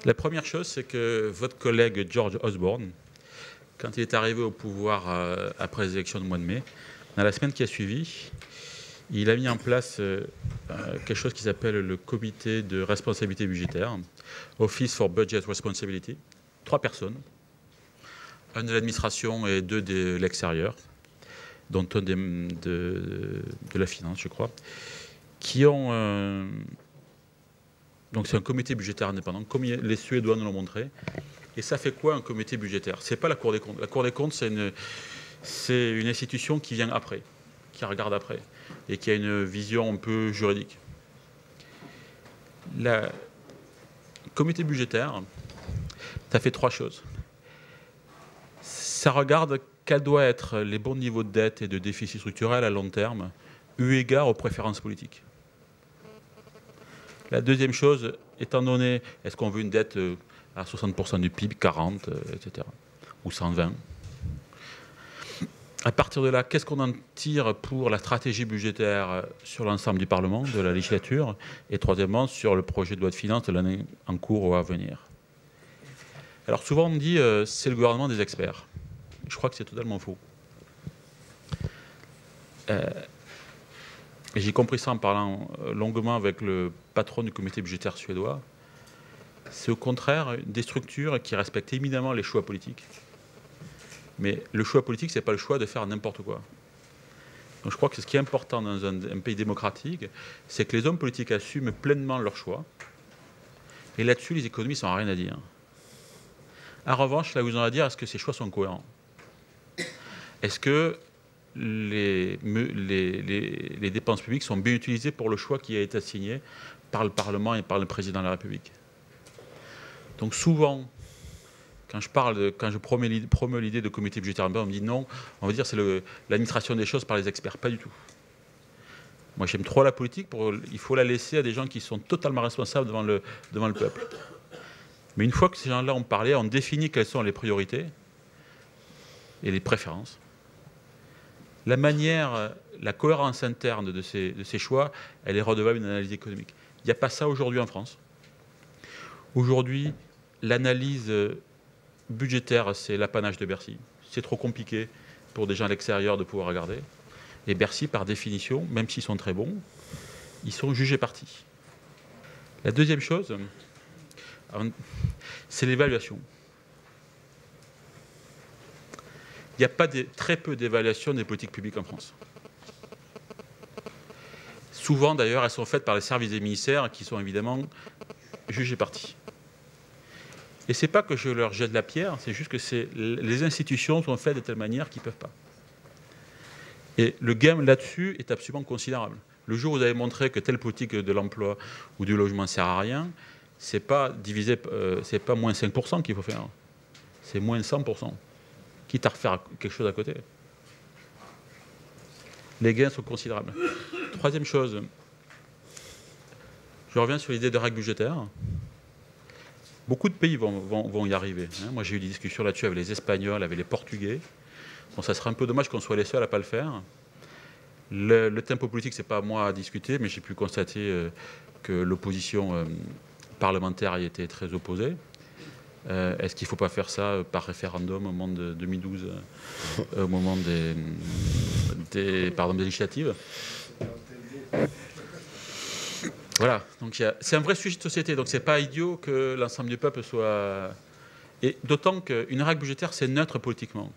La première chose, c'est que votre collègue George Osborne, quand il est arrivé au pouvoir après les élections du mois de mai, dans la semaine qui a suivi, il a mis en place quelque chose qui s'appelle le comité de responsabilité budgétaire, Office for Budget Responsibility, 3 personnes, un de l'administration et 2 de l'extérieur, dont un de la finance, je crois, qui ont... donc c'est un comité budgétaire indépendant, comme les Suédois nous l'ont montré. Et ça fait quoi un comité budgétaire? C'est pas la Cour des comptes. La Cour des comptes, c'est une institution qui vient après, qui regarde après, et qui a une vision un peu juridique. Le comité budgétaire, ça fait 3 choses. Ça regarde quels doivent être les bons niveaux de dette et de déficit structurel à long terme, eu égard aux préférences politiques. La deuxième chose, étant donné, est-ce qu'on veut une dette à 60% du PIB, 40, etc., ou 120. À partir de là, qu'est-ce qu'on en tire pour la stratégie budgétaire sur l'ensemble du Parlement, de la législature, et troisièmement, sur le projet de loi de finances de l'année en cours ou à venir. Alors souvent on dit c'est le gouvernement des experts. Je crois que c'est totalement faux. J'ai compris ça en parlant longuement avec le patron du comité budgétaire suédois. C'est au contraire des structures qui respectent éminemment les choix politiques. Mais le choix politique, ce n'est pas le choix de faire n'importe quoi. Donc je crois que ce qui est important dans un pays démocratique, c'est que les hommes politiques assument pleinement leurs choix. Et là-dessus, les économistes n'ont rien à dire. En revanche, là où ils ont à dire, est-ce que ces choix sont cohérents? Est-ce que les dépenses publiques sont bien utilisées pour le choix qui a été assigné par le Parlement et par le Président de la République? Donc souvent, quand je promeux l'idée de comité budgétaire, on me dit non, on va dire c'est l'administration des choses par les experts. Pas du tout. Moi j'aime trop la politique, il faut la laisser à des gens qui sont totalement responsables devant le peuple. Mais une fois que ces gens-là ont parlé, on définit quelles sont les priorités et les préférences. La manière, la cohérence interne de ces choix, elle est redevable d'une analyse économique. Il n'y a pas ça aujourd'hui en France. Aujourd'hui, l'analyse budgétaire, c'est l'apanage de Bercy. C'est trop compliqué pour des gens à l'extérieur de pouvoir regarder. Et Bercy, par définition, même s'ils sont très bons, ils sont jugés partis. La deuxième chose, c'est l'évaluation. Il n'y a pas très peu d'évaluation des politiques publiques en France. Souvent, d'ailleurs, elles sont faites par les services des ministères qui sont évidemment jugés partis. Et ce n'est pas que je leur jette la pierre, c'est juste que les institutions sont faites de telle manière qu'ils ne peuvent pas. Et le gain là-dessus est absolument considérable. Le jour où vous avez montré que telle politique de l'emploi ou du logement ne sert à rien, ce n'est pas moins 5% qu'il faut faire, c'est moins 100%, quitte à refaire quelque chose à côté. Les gains sont considérables. Troisième chose, je reviens sur l'idée de règles budgétaires. Beaucoup de pays vont y arriver. Moi, j'ai eu des discussions là-dessus avec les Espagnols, avec les Portugais. Bon, ça serait un peu dommage qu'on soit les seuls à ne pas le faire. Le tempo politique, ce n'est pas à moi à discuter, mais j'ai pu constater que l'opposition parlementaire y était très opposée. Est-ce qu'il ne faut pas faire ça par référendum au moment de 2012, au moment des législatives? Voilà, donc c'est un vrai sujet de société, donc c'est pas idiot que l'ensemble du peuple soit... Et d'autant qu'une règle budgétaire, c'est neutre politiquement.